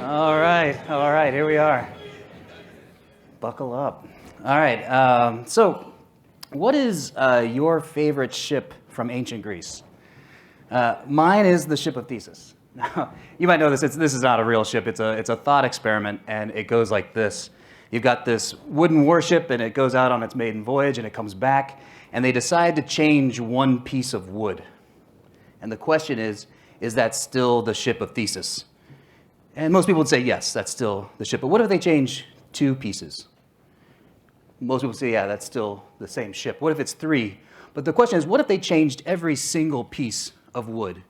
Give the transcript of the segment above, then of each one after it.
All right, here we are. Buckle up. All right, so what is your favorite ship from ancient Greece? Mine is the ship of Theseus. Now, you might know this is not a real ship. It's a thought experiment, and it goes like this. You've got this wooden warship, and it goes out on its maiden voyage, and it comes back, and they decide to change one piece of wood. And the question is that still the ship of Theseus? And most people would say, yes, that's still the ship. But what if they change two pieces? Most people say, yeah, that's still the same ship. What if it's three? But the question is, what if they changed every single piece of wood?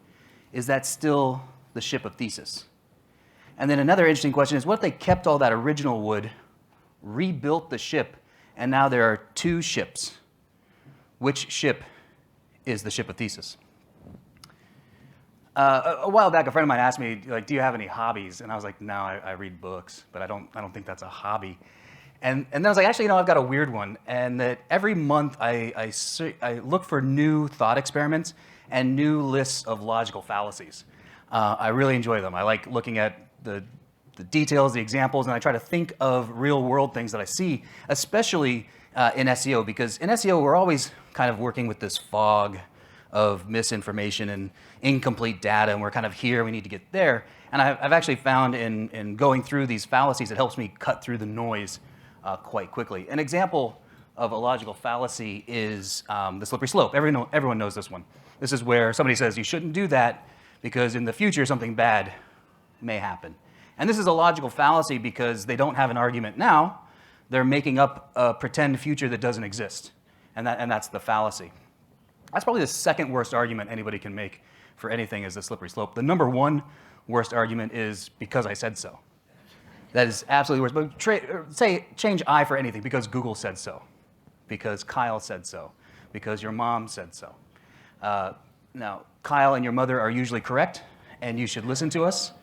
Is that still the ship of Theseus? And then another interesting question is, what if they kept all that original wood, rebuilt the ship, and now there are two ships? Which ship is the ship of Theseus? A while back, a friend of mine asked me, like, do you have any hobbies? And I was like, no, I read books, but I don't think that's a hobby. And then I was like, actually, I've got a weird one. And that every month I look for new thought experiments and new lists of logical fallacies. I really enjoy them. I like looking at the details, the examples, and I try to think of real world things that I see, especially in SEO, because in SEO, we're always kind of working with this fog of misinformation and incomplete data, and we're kind of here, we need to get there. And I've actually found in going through these fallacies, it helps me cut through the noise quite quickly. An example of a logical fallacy is the slippery slope. Everyone knows this one. This is where somebody says you shouldn't do that because in the future something bad may happen. And this is a logical fallacy because they don't have an argument now. They're making up a pretend future that doesn't exist. And that's the fallacy. That's probably the second worst argument anybody can make for anything is the slippery slope. The number one worst argument is because I said so. That is absolutely worse. But change I for anything because Google said so, because Kyle said so, because your mom said so. Now, Kyle and your mother are usually correct, and you should listen to us,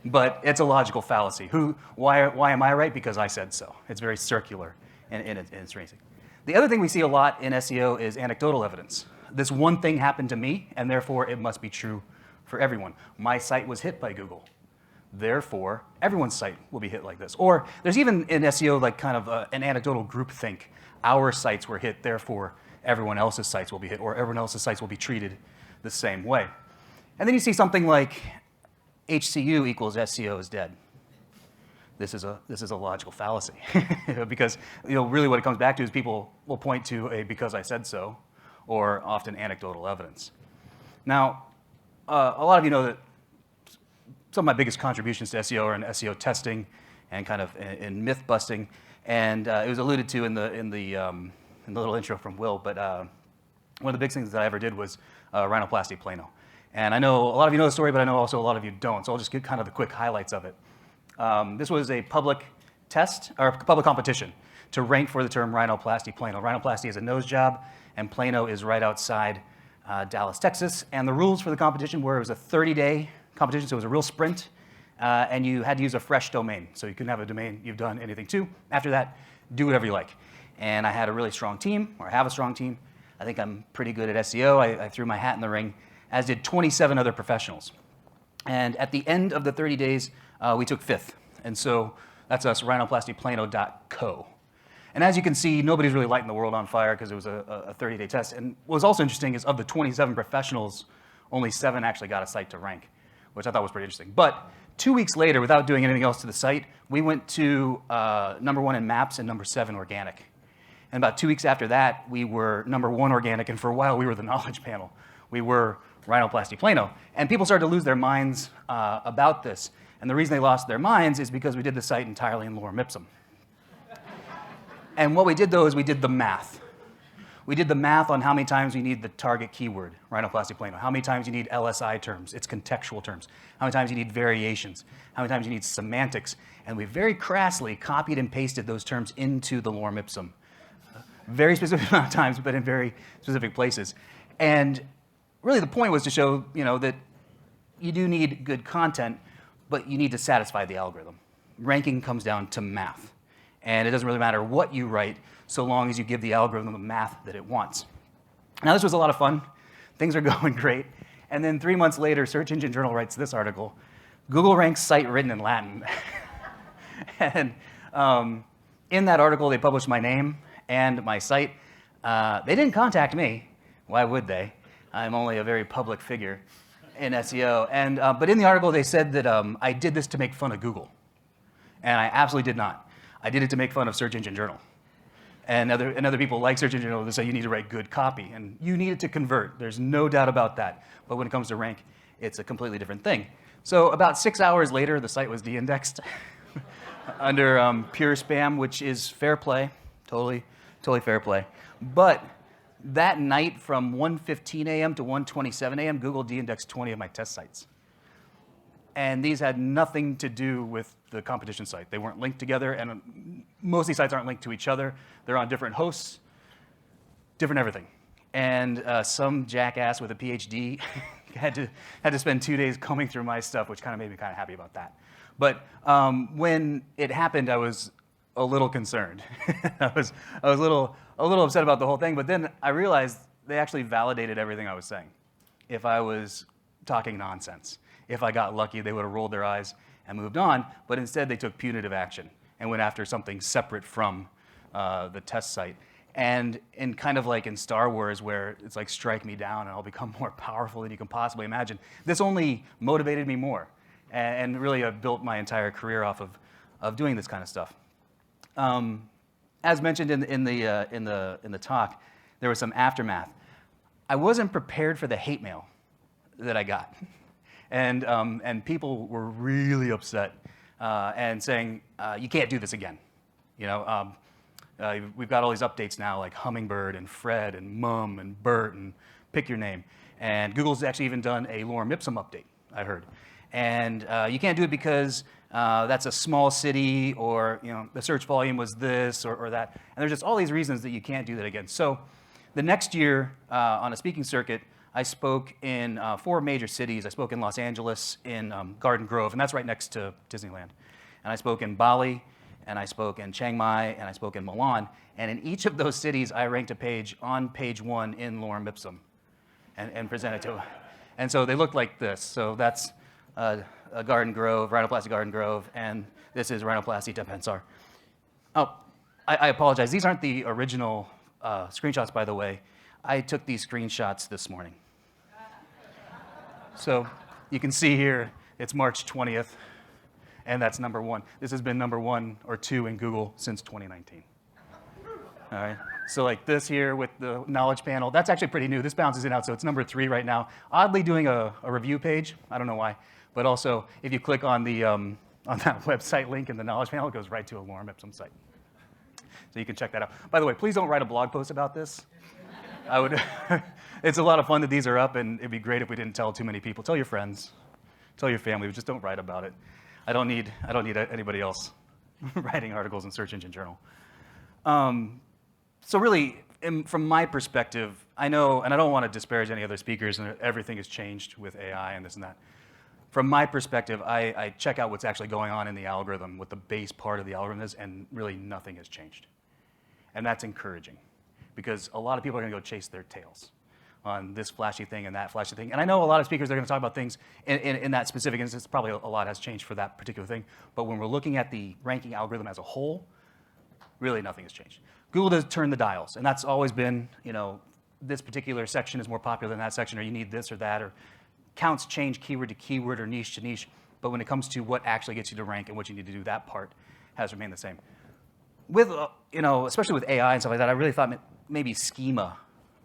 but it's a logical fallacy. Why am I right? Because I said so. It's very circular in its reasoning. The other thing we see a lot in SEO is anecdotal evidence. This one thing happened to me, and therefore it must be true for everyone. My site was hit by Google. Therefore, everyone's site will be hit like this. Or there's even in SEO like kind of an anecdotal groupthink. Our sites were hit, therefore everyone else's sites will be hit, or everyone else's sites will be treated the same way. And then you see something like HCU equals SEO is dead. This is a logical fallacy because really what it comes back to is people will point to a because I said so, or often anecdotal evidence. Now, a lot of you know that some of my biggest contributions to SEO are in SEO testing and kind of in myth busting, and it was alluded to in the little intro from Will. But one of the big things that I ever did was rhinoplasty Plano. And I know a lot of you know the story, but I know also a lot of you don't. So I'll just give kind of the quick highlights of it. This was a public test or public competition to rank for the term rhinoplasty Plano. Rhinoplasty is a nose job, and Plano is right outside Dallas, Texas. And the rules for the competition were it was a 30-day competition, so it was a real sprint, and you had to use a fresh domain. So you couldn't have a domain you've done anything to. After that, do whatever you like. And I had a really strong team, or I have a strong team. I think I'm pretty good at SEO. I threw my hat in the ring, as did 27 other professionals. And at the end of the 30 days, we took fifth. And so that's us, rhinoplastyplano.co. And as you can see, nobody's really lighting the world on fire because it was a 30-day test. And what was also interesting is of the 27 professionals, only 7 actually got a site to rank, which I thought was pretty interesting. But 2 weeks later, without doing anything else to the site, we went to number 1 in maps and number 7 organic. And about 2 weeks after that, we were number 1 organic, and for a while, we were the knowledge panel. We were rhinoplasty Plano. And people started to lose their minds about this. And the reason they lost their minds is because we did the site entirely in lorem ipsum. And what we did, though, is we did the math. We did the math on how many times you need the target keyword, rhinoplasty Plano, how many times you need LSI terms, its contextual terms, how many times you need variations, how many times you need semantics, and we very crassly copied and pasted those terms into the lorem ipsum. Very specific amount of times, but in very specific places. And really the point was to show, that you do need good content, but you need to satisfy the algorithm. Ranking comes down to math. And it doesn't really matter what you write, so long as you give the algorithm the math that it wants. Now, this was a lot of fun. Things are going great. And then 3 months later, Search Engine Journal writes this article Google ranks site written in Latin. And in that article, they published my name and my site. They didn't contact me. Why would they? I'm only a very public figure in SEO. And, but in the article, they said that I did this to make fun of Google. And I absolutely did not. I did it to make fun of Search Engine Journal. And other people like Search Engine Journal, they say you need to write good copy. And you need it to convert. There's no doubt about that. But when it comes to rank, it's a completely different thing. So about 6 hours later, the site was de-indexed under pure spam, which is fair play, totally fair play. But that night from 1:15 a.m. to 1:27 a.m., Google de-indexed 20 of my test sites. And these had nothing to do with the competition site. They weren't linked together, and most of these sites aren't linked to each other. They're on different hosts, different everything. And some jackass with a PhD had to spend 2 days combing through my stuff, which kind of made me kind of happy about that. But when it happened, I was a little concerned. I was a little upset about the whole thing. But then I realized they actually validated everything I was saying. If I was talking nonsense, if I got lucky, they would have rolled their eyes and moved on. But instead, they took punitive action and went after something separate from the test site. And in kind of like in Star Wars, where it's like strike me down and I'll become more powerful than you can possibly imagine, this only motivated me more. And really, I've built my entire career off of doing this kind of stuff. As mentioned in the talk, there was some aftermath. I wasn't prepared for the hate mail that I got, and people were really upset and saying, "You can't do this again." You know, we've got all these updates now, like Hummingbird and Fred and Mum and Bert and pick your name. And Google's actually even done a lorem ipsum update, I heard. And you can't do it because that's a small city, or the search volume was this or that. And there's just all these reasons that you can't do that again. So the next year on a speaking circuit, I spoke in 4 major cities. I spoke in Los Angeles, in Garden Grove, and that's right next to Disneyland. And I spoke in Bali, and I spoke in Chiang Mai, and I spoke in Milan. And in each of those cities, I ranked a page on page 1 in lorem ipsum and presented to them. And so they looked like this. So that's a Garden Grove, rhinoplasty Garden Grove, and this is rhinoplasty Tepensar. Oh, I apologize. These aren't the original screenshots, by the way. I took these screenshots this morning. So you can see here, it's March 20th, and that's number 1. This has been number 1 or 2 in Google since 2019. All right. So like this here with the knowledge panel, that's actually pretty new. This bounces in out, so it's number 3 right now. Oddly doing a review page. I don't know why. But also, if you click on the on that website link in the knowledge panel, it goes right to a lorem ipsum site. So you can check that out. By the way, please don't write a blog post about this. I would. It's a lot of fun that these are up, and it'd be great if we didn't tell too many people. Tell your friends, tell your family. Just don't write about it. I don't need anybody else writing articles in Search Engine Journal. So really, from my perspective, I know, and I don't want to disparage any other speakers, and everything has changed with AI and this and that. From my perspective, I check out what's actually going on in the algorithm, what the base part of the algorithm is, and really nothing has changed. And that's encouraging, because a lot of people are going to go chase their tails on this flashy thing and that flashy thing. And I know a lot of speakers are going to talk about things in that specific instance. Probably a lot has changed for that particular thing. But when we're looking at the ranking algorithm as a whole, really nothing has changed. Google does turn the dials, and that's always been, this particular section is more popular than that section, or you need this or that, or counts change keyword to keyword or niche to niche, but when it comes to what actually gets you to rank and what you need to do, that part has remained the same. With, especially with AI and stuff like that, I really thought maybe schema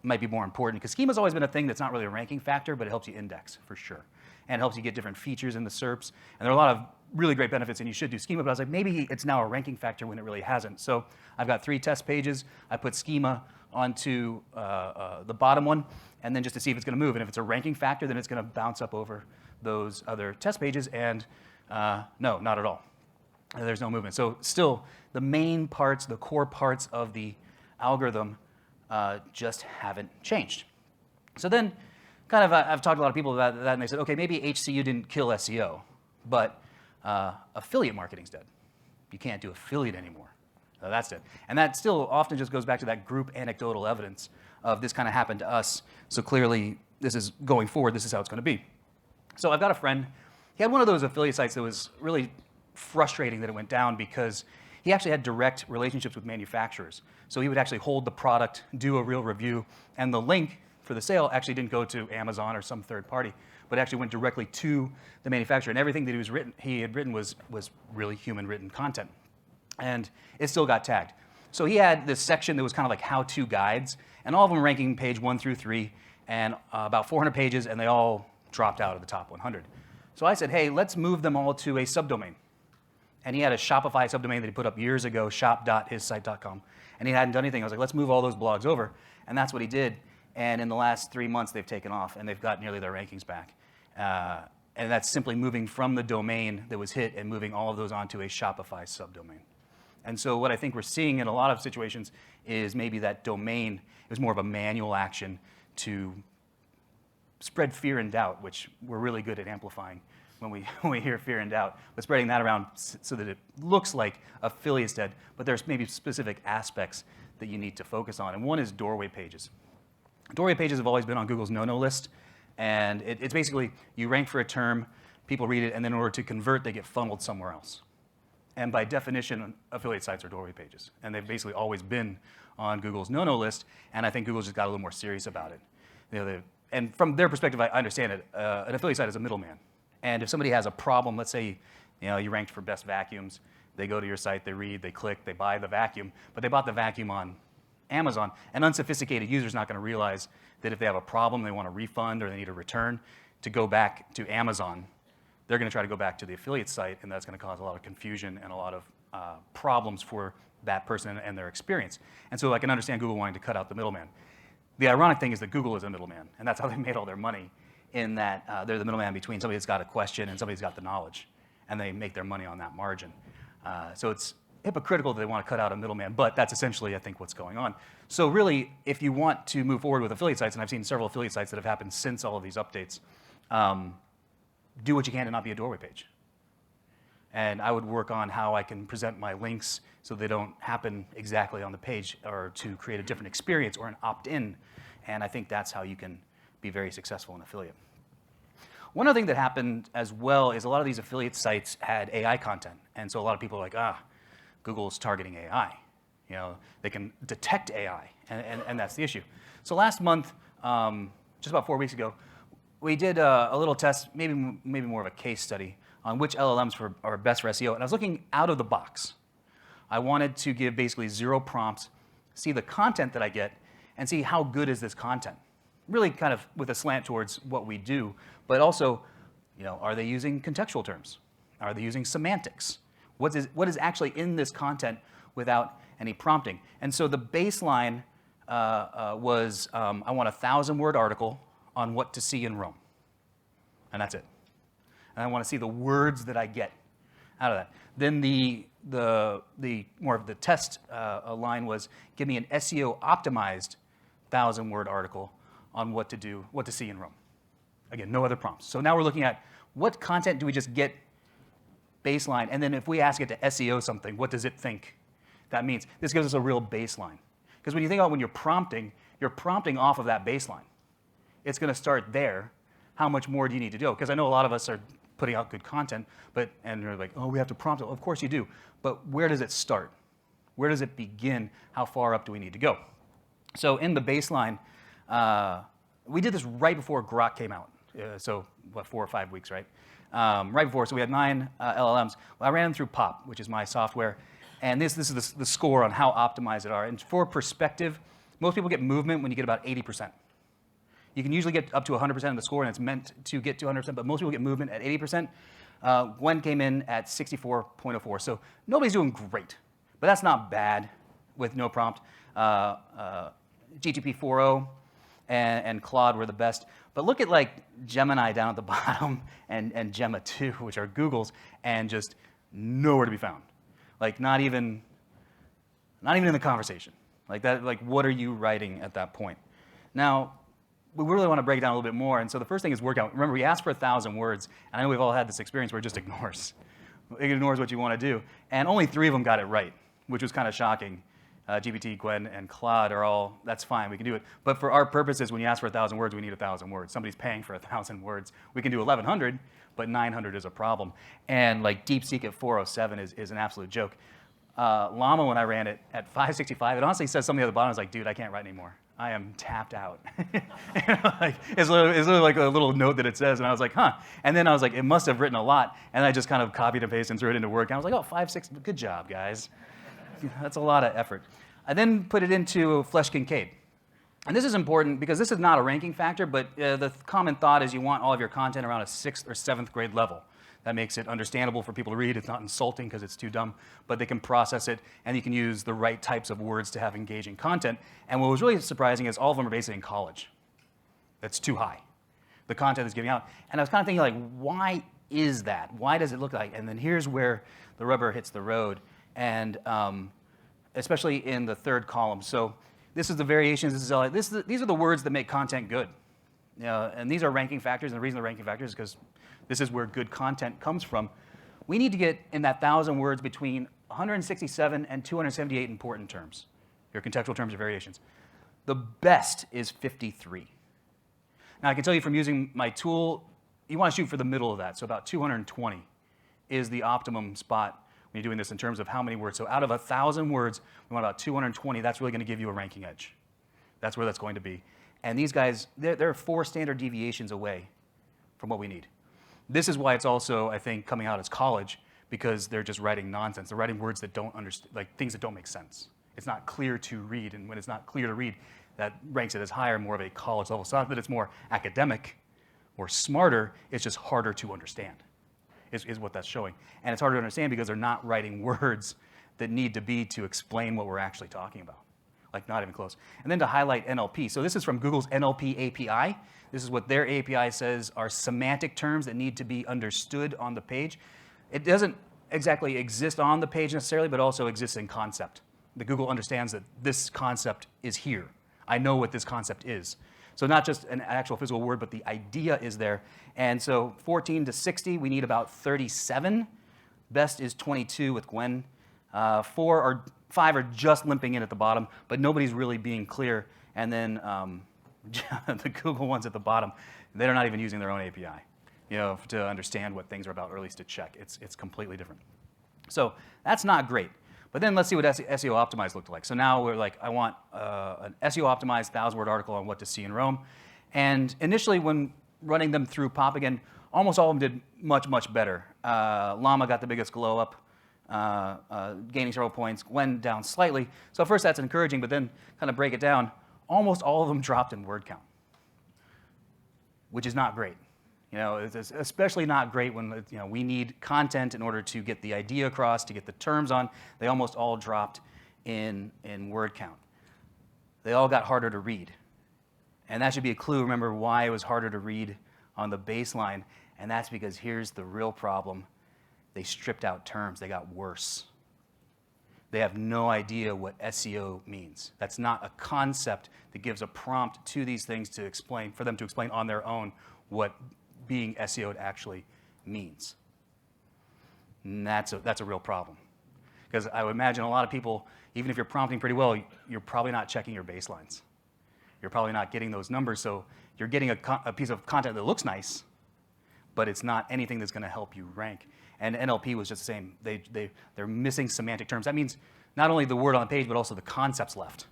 might be more important, because schema's always been a thing that's not really a ranking factor, but it helps you index for sure, and helps you get different features in the SERPs, and there are a lot of really great benefits, and you should do schema, but I was like, maybe it's now a ranking factor when it really hasn't. So I've got 3 test pages. I put schema onto the bottom one, and then just to see if it's going to move. And if it's a ranking factor, then it's going to bounce up over those other test pages, and no, not at all. There's no movement. So still, the main parts, the core parts of the algorithm just haven't changed. So then, kind of, I've talked to a lot of people about that, and they said, okay, maybe HCU didn't kill SEO, but affiliate marketing's dead. You can't do affiliate anymore. That's it. And that still often just goes back to that group anecdotal evidence of this kind of happened to us. So clearly, this is going forward, this is how it's going to be. So I've got a friend he had one of those affiliate sites that was really frustrating that it went down because he actually had direct relationships with manufacturers. So he would actually hold the product, do a real review, and the link for the sale actually didn't go to Amazon or some third party, but actually went directly to the manufacturer. And everything that he had written was really human-written content. And it still got tagged. So he had this section that was kind of like how-to guides, and all of them ranking page 1 through 3, and about 400 pages, and they all dropped out of the top 100. So I said, hey, let's move them all to a subdomain. And he had a Shopify subdomain that he put up years ago, shop.hissite.com, and he hadn't done anything. I was like, let's move all those blogs over, and that's what he did. And in the last 3 months, they've taken off, and they've got nearly their rankings back. And that's simply moving from the domain that was hit and moving all of those onto a Shopify subdomain. And so what I think we're seeing in a lot of situations is maybe that domain is more of a manual action to spread fear and doubt, which we're really good at amplifying when we hear fear and doubt, but spreading that around so that it looks like affiliate's dead, but there's maybe specific aspects that you need to focus on. And one is doorway pages. Doorway pages have always been on Google's no-no list, and it's basically you rank for a term, people read it, and then in order to convert, they get funneled somewhere else. And by definition, affiliate sites are doorway pages, and they've basically always been on Google's no-no list, and I think Google's just got a little more serious about it. And from their perspective, I understand it. An affiliate site is a middleman, and if somebody has a problem, let's say you ranked for best vacuums, they go to your site, they read, they click, they buy the vacuum, but they bought the vacuum on Amazon. An unsophisticated user is not going to realize that if they have a problem, they want a refund or they need a return, to go back to Amazon. They're going to try to go back to the affiliate site, and that's going to cause a lot of confusion and a lot of problems for that person and their experience. And so I can understand Google wanting to cut out the middleman. The ironic thing is that Google is a middleman, and that's how they made all their money, in that they're the middleman between somebody that's got a question and somebody's got the knowledge, and they make their money on that margin. So it's hypocritical that they want to cut out a middleman, but that's essentially, I think, what's going on. So really, if you want to move forward with affiliate sites, and I've seen several affiliate sites that have happened since all of these updates, do what you can to not be a doorway page. And I would work on how I can present my links so they don't happen exactly on the page, or to create a different experience or an opt-in. And I think that's how you can be very successful in affiliate. One other thing that happened as well is a lot of these affiliate sites had AI content. And so a lot of people are like, Google's targeting AI. They can detect AI, and that's the issue. So last month, just about 4 weeks ago, we did a little test, maybe more of a case study, on which LLMs are best for SEO. And I was looking out of the box. I wanted to give basically 0 prompts, see the content that I get, and see how good is this content. Really kind of with a slant towards what we do, but also, are they using contextual terms? Are they using semantics? What is actually in this content without any prompting? And so the baseline was, I want a 1,000-word article on what to see in Rome. And that's it. And I want to see the words that I get out of that. Then the more of the test line was, give me an SEO optimized 1,000-word article on what to see in Rome. Again, no other prompts. So now we're looking at what content do we just get baseline, and then if we ask it to SEO something, what does it think that means? This gives us a real baseline. Because when you think about when you're prompting off of that baseline. It's going to start there. How much more do you need to do? Because I know a lot of us are putting out good content, and they're like, we have to prompt it. Well, of course you do. But where does it start? Where does it begin? How far up do we need to go? So in the baseline, we did this right before Grok came out. So 4 or 5 weeks, right? Right before, so we had 9 LLMs. Well, I ran them through Pop, which is my software. And this is the score on how optimized it are. And for perspective, most people get movement when you get about 80%. You can usually get up to 100% of the score, and it's meant to get to 100%, but most people get movement at 80%. Gwen came in at 64.04, so nobody's doing great, but that's not bad with no prompt. GTP 4.0 and Claude were the best, but look at like Gemini down at the bottom and Gemma 2, which are Google's, and just nowhere to be found. Like not even in the conversation. Like that. Like what are you writing at that point? Now, we really want to break it down a little bit more, and so the first thing is work out. Remember, we asked for 1,000 words, and I know we've all had this experience where it just ignores. It ignores what you want to do, and only 3 of them got it right, which was kind of shocking. GPT, Gwen, and Claude are all, that's fine, we can do it. But for our purposes, when you ask for 1,000 words, we need 1,000 words. Somebody's paying for 1,000 words. We can do 1,100, but 900 is a problem. And like DeepSeek at 407 is an absolute joke. Llama, when I ran it at 565, it honestly says something at the bottom. I was like, dude, I can't write anymore. I am tapped out. Like, it's literally like a little note that it says, and I was like, huh. And then I was like, it must have written a lot, and I just kind of copied and pasted and threw it into Word. And I was like, oh, 5, 6, good job, guys. That's a lot of effort. I then put it into Flesch Kincaid. And this is important because this is not a ranking factor, but the common thought is you want all of your content around a 6th or 7th grade level. That makes it understandable for people to read. It's not insulting because it's too dumb, but they can process it, and you can use the right types of words to have engaging content. And what was really surprising is all of them are basically in college. That's too high, the content is giving out. And I was kind of thinking, like, why is that? Why does it look like? And then here's where the rubber hits the road, and especially in the third column. So this is the variations. These are the words that make content good. And these are ranking factors, and the reason they're ranking factors is because this is where good content comes from. We need to get in that 1,000 words between 167 and 278 important terms, your contextual terms or variations. The best is 53. Now, I can tell you from using my tool, you want to shoot for the middle of that, so about 220 is the optimum spot when you're doing this in terms of how many words. So out of 1,000 words, we want about 220. That's really going to give you a ranking edge. That's where that's going to be. And these guys, they're 4 standard deviations away from what we need. This is why it's also, I think, coming out as college, because they're just writing nonsense. They're writing words that don't understand, like things that don't make sense. It's not clear to read, and when it's not clear to read, that ranks it as higher, more of a college level. It's not that it's more academic or smarter, it's just harder to understand, is what that's showing. And it's harder to understand because they're not writing words that need to be to explain what we're actually talking about. Like, not even close. And then to highlight NLP. So this is from Google's NLP API. This is what their API says are semantic terms that need to be understood on the page. It doesn't exactly exist on the page necessarily, but also exists in concept. The Google understands that this concept is here. I know what this concept is. So not just an actual physical word, but the idea is there. And so 14 to 60, we need about 37. Best is 22 with Gwen. 4 or 5 are just limping in at the bottom, but nobody's really being clear. And then the Google ones at the bottom, they're not even using their own API, to understand what things are about, or at least to check. It's completely different. So that's not great. But then let's see what SEO optimized looked like. So now we're like, I want an SEO optimized 1,000-word article on what to see in Rome. And initially, when running them through Pop again, almost all of them did much, much better. Llama got the biggest glow up, gaining several points. Gwen down slightly. So at first that's encouraging, but then kind of break it down. Almost all of them dropped in word count, which is not great. It's especially not great when we need content in order to get the idea across, to get the terms on. They almost all dropped in word count. They all got harder to read. And that should be a clue. Remember why it was harder to read on the baseline. And that's because here's the real problem. They stripped out terms. They got worse. They have no idea what SEO means. That's not a concept that gives a prompt to these things to explain, for them to explain on their own what being SEO'd actually means. And that's a real problem. Because I would imagine a lot of people, even if you're prompting pretty well, you're probably not checking your baselines. You're probably not getting those numbers, so you're getting a piece of content that looks nice, but it's not anything that's going to help you rank. And NLP was just the same. They're missing semantic terms. That means not only the word on the page, but also the concepts left.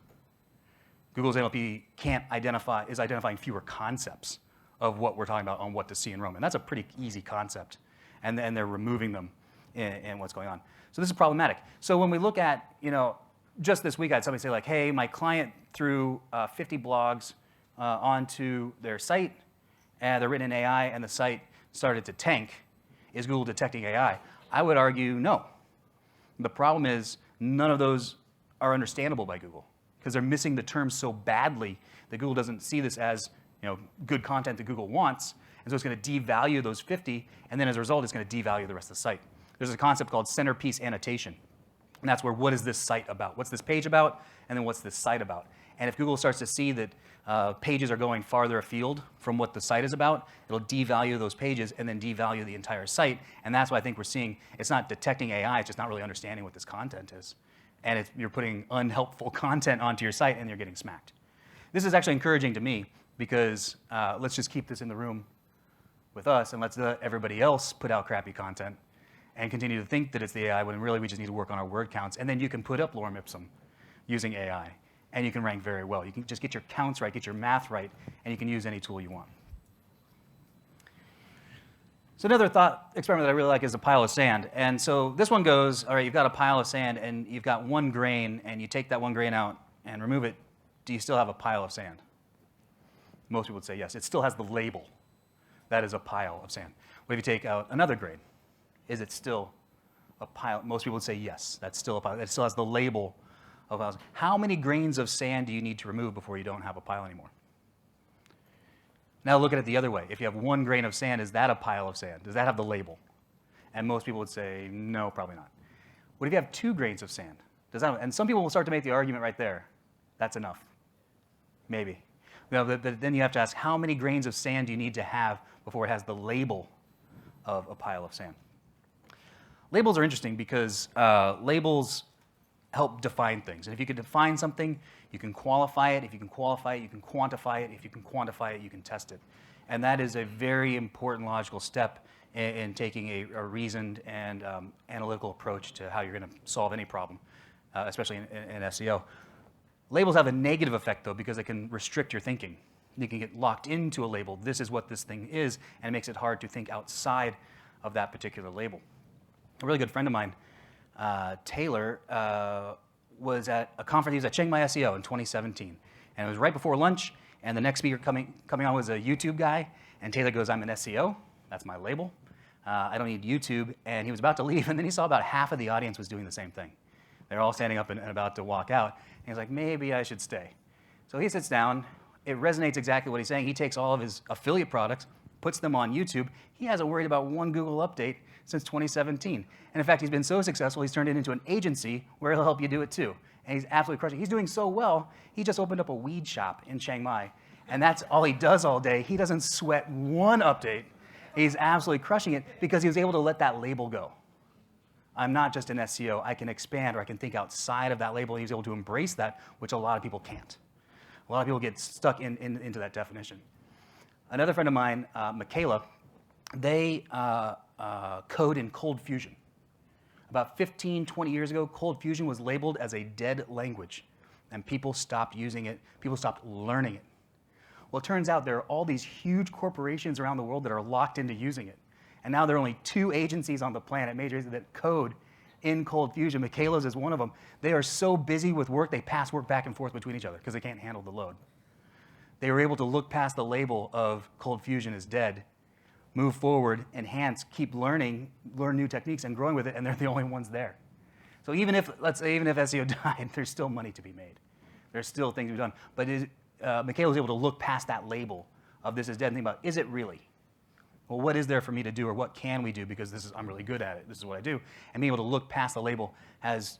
Google's NLP is identifying fewer concepts of what we're talking about on what to see in Rome. And that's a pretty easy concept. And they're removing them in what's going on. So this is problematic. So when we look at, just this week I had somebody say like, hey, my client threw 50 blogs onto their site, and they're written in AI, and the site started to tank. Is Google detecting AI? I would argue no. The problem is none of those are understandable by Google because they're missing the terms so badly that Google doesn't see this as good content that Google wants, and so it's going to devalue those 50, and then as a result, it's going to devalue the rest of the site. There's a concept called centerpiece annotation, and that's where what is this site about? What's this page about? And then what's this site about? And if Google starts to see that pages are going farther afield from what the site is about, it'll devalue those pages and then devalue the entire site. And that's why I think we're seeing it's not detecting AI, it's just not really understanding what this content is. And you're putting unhelpful content onto your site and you're getting smacked. This is actually encouraging to me because let's just keep this in the room with us and lets everybody else put out crappy content and continue to think that it's the AI when really we just need to work on our word counts. And then you can put up lorem ipsum using AI, and you can rank very well. You can just get your counts right, get your math right, and you can use any tool you want. So another thought experiment that I really like is a pile of sand. And so this one goes, all right, you've got a pile of sand, and you've got one grain, and you take that one grain out and remove it. Do you still have a pile of sand? Most people would say yes. It still has the label. That is a pile of sand. What if you take out another grain? Is it still a pile? Most people would say yes. That's still a pile. It still has the label of piles. How many grains of sand do you need to remove before you don't have a pile anymore? Now look at it the other way. If you have one grain of sand, is that a pile of sand? Does that have the label? And most people would say, no, probably not. What if you have 2 grains of sand? Does that? And some people will start to make the argument right there. That's enough. Maybe. No, but then you have to ask, how many grains of sand do you need to have before it has the label of a pile of sand? Labels are interesting because labels help define things. And if you can define something, you can qualify it. If you can qualify it, you can quantify it. If you can quantify it, you can test it. And that is a very important logical step in taking a reasoned and analytical approach to how you're going to solve any problem, especially in SEO. Labels have a negative effect, though, because they can restrict your thinking. You can get locked into a label. This is what this thing is, and it makes it hard to think outside of that particular label. A really good friend of mine, Taylor, was at a conference. He was at Chiang Mai SEO in 2017, and it was right before lunch. And the next speaker coming on was a YouTube guy, and Taylor goes, "I'm an SEO. That's my label. I don't need YouTube." And he was about to leave, and then he saw about half of the audience was doing the same thing. They're all standing up and about to walk out. And he's like, maybe I should stay. So he sits down. It resonates exactly what he's saying. He takes all of his affiliate products, puts them on YouTube. He hasn't worried about one Google update since 2017. And in fact, he's been so successful, he's turned it into an agency where he'll help you do it too. And he's absolutely crushing it. He's doing so well, he just opened up a weed shop in Chiang Mai. And that's all he does all day. He doesn't sweat one update. He's absolutely crushing it because he was able to let that label go. I'm not just an SEO. I can expand, or I can think outside of that label. He was able to embrace that, which a lot of people can't. A lot of people get stuck into that definition. Another friend of mine, Michaela, they code in Cold Fusion. About 15, 20 years ago, Cold Fusion was labeled as a dead language, and people stopped using it. People stopped learning it. Well, it turns out there are all these huge corporations around the world that are locked into using it. And now there are only 2 agencies on the planet, major agencies, that code in Cold Fusion. Michaela's is one of them. They are so busy with work, they pass work back and forth between each other because they can't handle the load. They were able to look past the label of Cold Fusion is dead, move forward, enhance, keep learning, learn new techniques, and growing with it, and they're the only ones there. So even if, let's say, even if SEO died, there's still money to be made. There's still things to be done. But Michaela was able to look past that label of this is dead and think about, is it really? Well, what is there for me to do, or what can we do, because I'm really good at it, this is what I do. And being able to look past the label has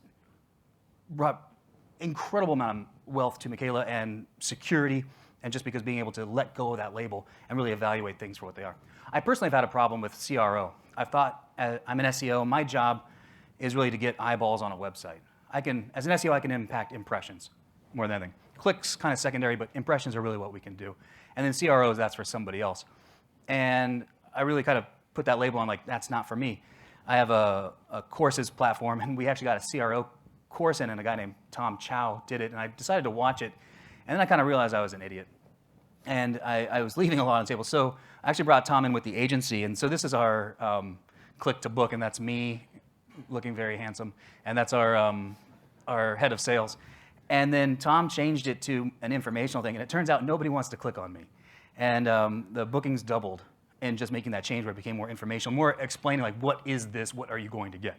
brought incredible amount of wealth to Michaela and security, and just because being able to let go of that label and really evaluate things for what they are. I personally have had a problem with CRO. I've thought, I'm an SEO, my job is really to get eyeballs on a website. As an SEO, I can impact impressions more than anything. Clicks, kind of secondary, but impressions are really what we can do. And then CROs, that's for somebody else. And I really kind of put that label on, like, that's not for me. I have a courses platform, and we actually got a CRO course in, and a guy named Tom Chow did it, and I decided to watch it. And then I kind of realized I was an idiot. And I was leaving a lot on the table. So I actually brought Tom in with the agency. And so this is our click to book, and that's me looking very handsome. And that's our head of sales. And then Tom changed it to an informational thing. And it turns out nobody wants to click on me. And the bookings doubled in just making that change where it became more informational, more explaining, like, what is this? What are you going to get?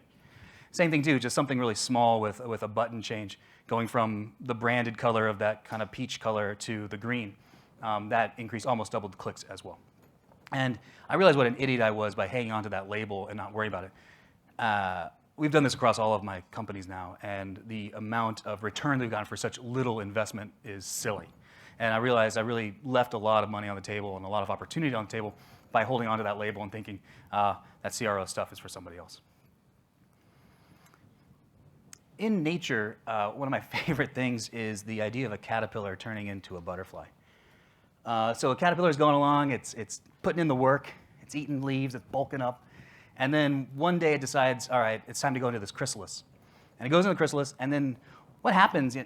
Same thing, too, just something really small with a button change, going from the branded color of that kind of peach color to the green. That increased, almost doubled the clicks as well. And I realized what an idiot I was by hanging on to that label and not worrying about it. We've done this across all of my companies now, and the amount of return that we've gotten for such little investment is silly. And I realized I really left a lot of money on the table and a lot of opportunity on the table by holding onto that label and thinking that CRO stuff is for somebody else. In nature, one of my favorite things is the idea of a caterpillar turning into a butterfly. So a caterpillar is going along, it's putting in the work, It's eating leaves, it's bulking up. And then one day it decides, all right, it's time to go into this chrysalis. And it goes into the chrysalis, and then what happens, I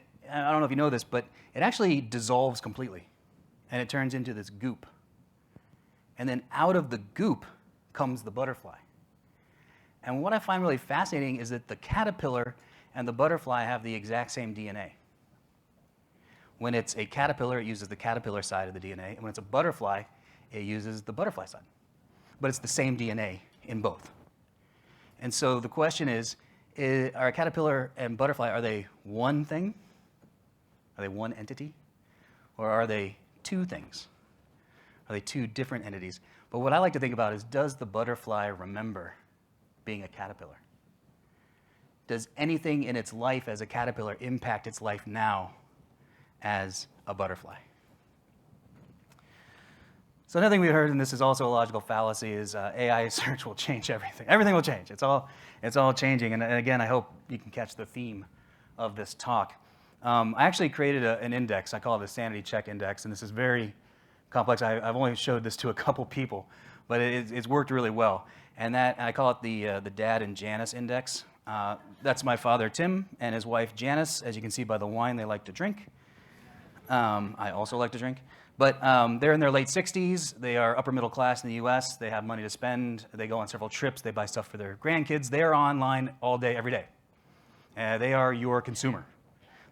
don't know if you know this, but it actually dissolves completely. And it turns into this goop. And then out of the goop comes the butterfly. And what I find really fascinating is that the caterpillar and the butterfly have the exact same DNA. When it's a caterpillar, it uses the caterpillar side of the DNA. And when it's a butterfly, it uses the butterfly side. But it's the same DNA in both. And so the question is are a caterpillar and butterfly, are they one thing? Are they one entity? Or are they two things? Are they two different entities? But what I like to think about is, does the butterfly remember being a caterpillar? Does anything in its life as a caterpillar impact its life now as a butterfly? So another thing we heard, and this is also a logical fallacy, is AI search will change everything. Everything will change. It's all changing. And again, I hope you can catch the theme of this talk. I actually created an index. I call it a sanity check index, and this is very complex. I've only showed this to a couple people, but it's worked really well. And I call it the Dad and Janice index. That's my father, Tim, and his wife, Janice. As you can see by the wine, they like to drink. I also like to drink. But they're in their late 60s. They are upper middle class in the US. They have money to spend. They go on several trips. They buy stuff for their grandkids. They are online all day, every day. They are your consumer.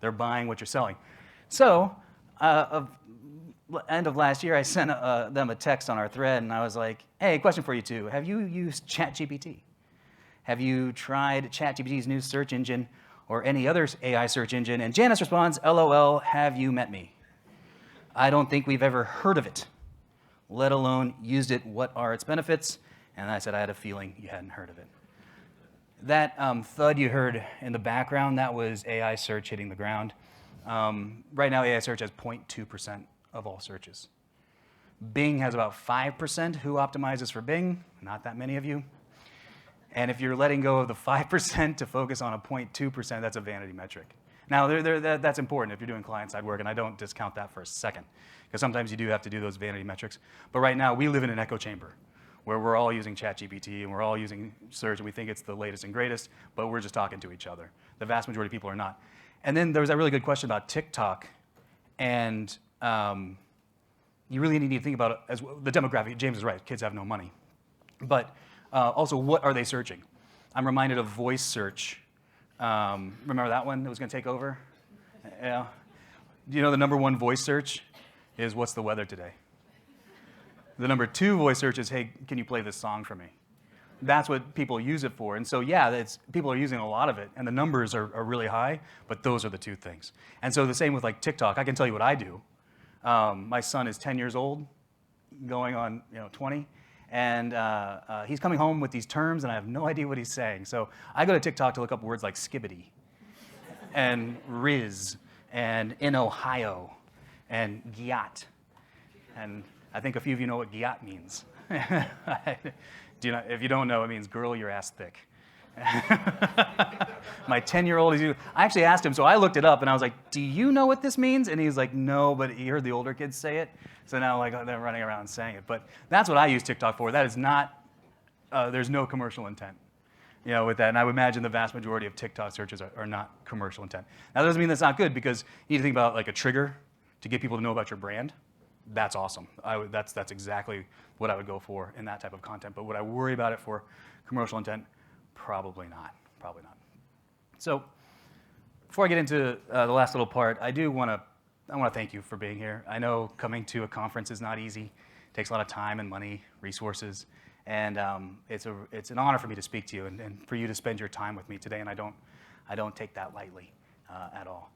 They're buying what you're selling. So, end of last year, I sent them a text on our thread, and I was like, hey, question for you two. Have you used ChatGPT? Have you tried ChatGPT's new search engine or any other AI search engine? And Janice responds, LOL, have you met me? I don't think we've ever heard of it, let alone used it. What are its benefits? And I said, I had a feeling you hadn't heard of it. That thud you heard in the background, that was AI search hitting the ground. Right now, AI search has 0.2% of all searches. Bing has about 5%. Who optimizes for Bing? Not that many of you. And if you're letting go of the 5% to focus on a 0.2%, that's a vanity metric. Now, that's important if you're doing client-side work, and I don't discount that for a second, because sometimes you do have to do those vanity metrics. But right now, we live in an echo chamber, where we're all using ChatGPT, and we're all using search, and we think it's the latest and greatest, but we're just talking to each other. The vast majority of people are not. And then there was that really good question about TikTok, and you really need to think about it as the demographic. James is right, kids have no money. But also, what are they searching? I'm reminded of voice search. Remember that one that was going to take over? Yeah. Do you know the number one voice search is, what's the weather today? The number two voice search is, hey, can you play this song for me? That's what people use it for. And so, yeah, people are using a lot of it, and the numbers are really high, but those are the two things. And so the same with like TikTok. I can tell you what I do. My son is 10 years old, going on 20. And he's coming home with these terms, and I have no idea what he's saying. So I go to TikTok to look up words like skibbity, and riz, and in Ohio, and gyat. And I think a few of you know what gyat means. If you don't know, it means girl, your ass thick. My 10-year-old, I actually asked him, so I looked it up, and I was like, do you know what this means? And he's like, no, but he heard the older kids say it. So now they're running around saying it. But that's what I use TikTok for. That is not, there's no commercial intent with that. And I would imagine the vast majority of TikTok searches are not commercial intent. Now, that doesn't mean that's not good, because you need to think about like a trigger to get people to know about your brand. That's awesome. That's exactly what I would go for in that type of content. But would I worry about it for commercial intent? Probably not. Probably not. So before I get into the last little part, I want to thank you for being here. I know coming to a conference is not easy. It takes a lot of time and money, resources, and it's an honor for me to speak to you and for you to spend your time with me today. And I don't take that lightly at all.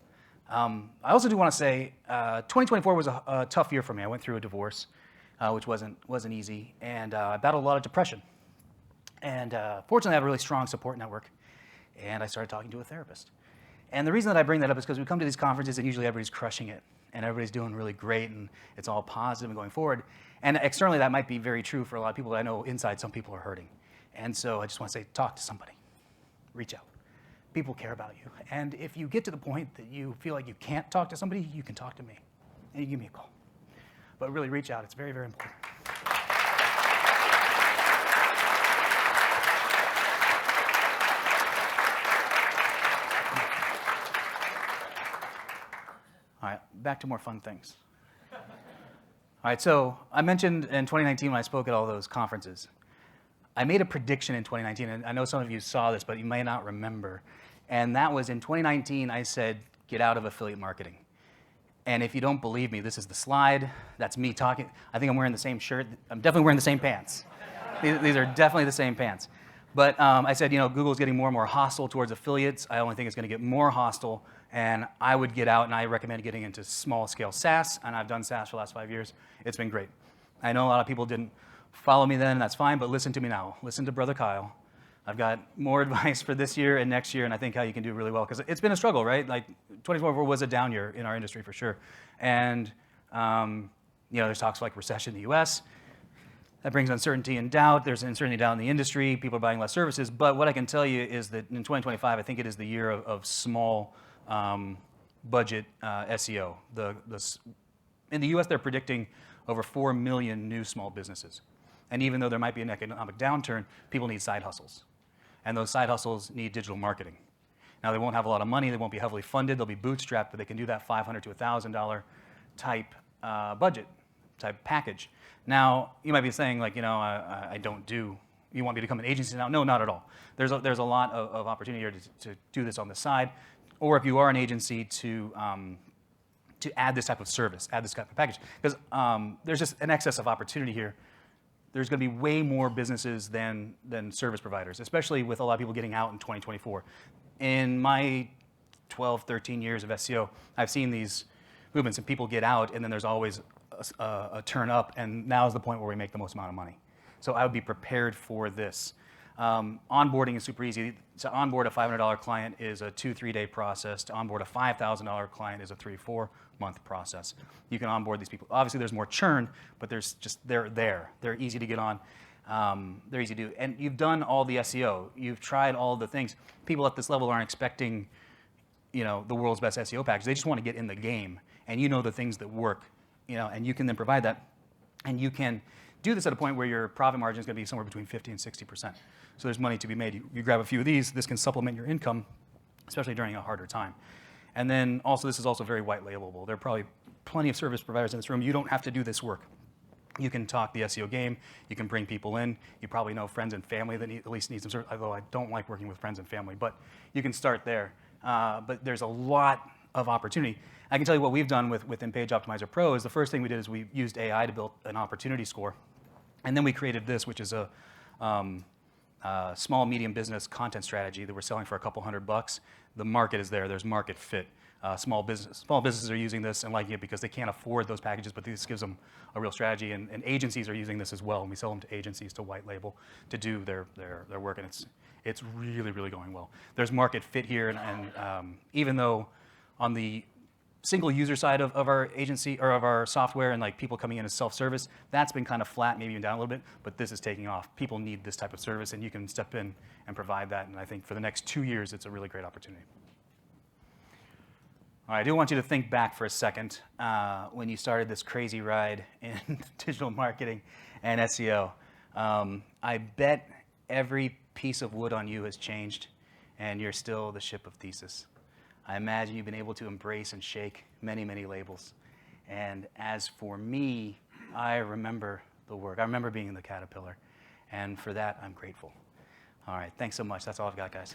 I also do want to say 2024 was a tough year for me. I went through a divorce, which wasn't easy, and I battled a lot of depression. And fortunately, I have a really strong support network, and I started talking to a therapist. And the reason that I bring that up is because we come to these conferences, and usually everybody's crushing it, and everybody's doing really great, and it's all positive and going forward. And externally, that might be very true for a lot of people, but I know inside some people are hurting. And so I just want to say, talk to somebody. Reach out. People care about you. And if you get to the point that you feel like you can't talk to somebody, you can talk to me, and you give me a call. But really reach out. It's very, very important. back to more fun things. All right, so I mentioned in 2019 when I spoke at all those conferences, I made a prediction in 2019, and I know some of you saw this, but you may not remember. And that was in 2019, I said, get out of affiliate marketing. And if you don't believe me, this is the slide. That's me talking. I think I'm wearing the same shirt. I'm definitely wearing the same pants. These are definitely the same pants. But I said, Google's getting more and more hostile towards affiliates. I only think it's going to get more hostile. And I would get out, and I recommend getting into small-scale SaaS. And I've done SaaS for the last 5 years. It's been great. I know a lot of people didn't follow me then, and that's fine. But listen to me now. Listen to Brother Kyle. I've got more advice for this year and next year, and I think how you can do really well. Because it's been a struggle, right? Like 2024 was a down year in our industry for sure. And there's talks like recession in the US. That brings uncertainty and doubt. There's uncertainty and doubt in the industry. People are buying less services. But what I can tell you is that in 2025, I think it is the year of small budget SEO. In the US, they're predicting over 4 million new small businesses. And even though there might be an economic downturn, people need side hustles. And those side hustles need digital marketing. Now, they won't have a lot of money. They won't be heavily funded. They'll be bootstrapped, but they can do that $500 to $1,000 type budget, type package. Now, you might be saying, like, I don't do, you want me to become an agency now? No, not at all. There's a lot of opportunity here to do this on the side. Or if you are an agency, to add this type of service, add this type of package. Because there's just an excess of opportunity here. There's going to be way more businesses than service providers, especially with a lot of people getting out in 2024. In my 12, 13 years of SEO, I've seen these movements, and people get out, and then there's always a turn up, and now is the point where we make the most amount of money. So I would be prepared for this. Onboarding is super easy. To onboard a $500 client is a 2-3 day process. To onboard a $5,000 client is a 3-4 month process. You can onboard these people. Obviously, there's more churn, but they're there. They're easy to get on. They're easy to do. And you've done all the SEO. You've tried all the things. People at this level aren't expecting, the world's best SEO package. They just want to get in the game, and the things that work, and you can then provide that, and you can do this at a point where your profit margin is going to be somewhere between 50 and 60%. So there's money to be made. You grab a few of these. This can supplement your income, especially during a harder time. And then also, this is also very white labelable. There are probably plenty of service providers in this room. You don't have to do this work. You can talk the SEO game. You can bring people in. You probably know friends and family that at least need some service, although I don't like working with friends and family. But you can start there. But there's a lot of opportunity. I can tell you what we've done within Page Optimizer Pro is the first thing we did is we used AI to build an opportunity score. And then we created this, which is a small, medium business content strategy that we're selling for a couple $100. The market is there. There's market fit. Small businesses are using this and liking it because they can't afford those packages, but this gives them a real strategy. And agencies are using this as well. And we sell them to agencies to white label to do their work. And it's really, really going well. There's market fit here. And even though on the single user side of our agency or of our software and like people coming in as self-service, that's been kind of flat, maybe even down a little bit, but this is taking off. People need this type of service, and you can step in and provide that. And I think for the next 2 years, it's a really great opportunity. All right, I do want you to think back for a second when you started this crazy ride in digital marketing and SEO. I bet every piece of wood on you has changed, and you're still the ship of Theseus. I imagine you've been able to embrace and shake many, many labels. And as for me, I remember the work. I remember being in the caterpillar. And for that, I'm grateful. All right, thanks so much. That's all I've got, guys.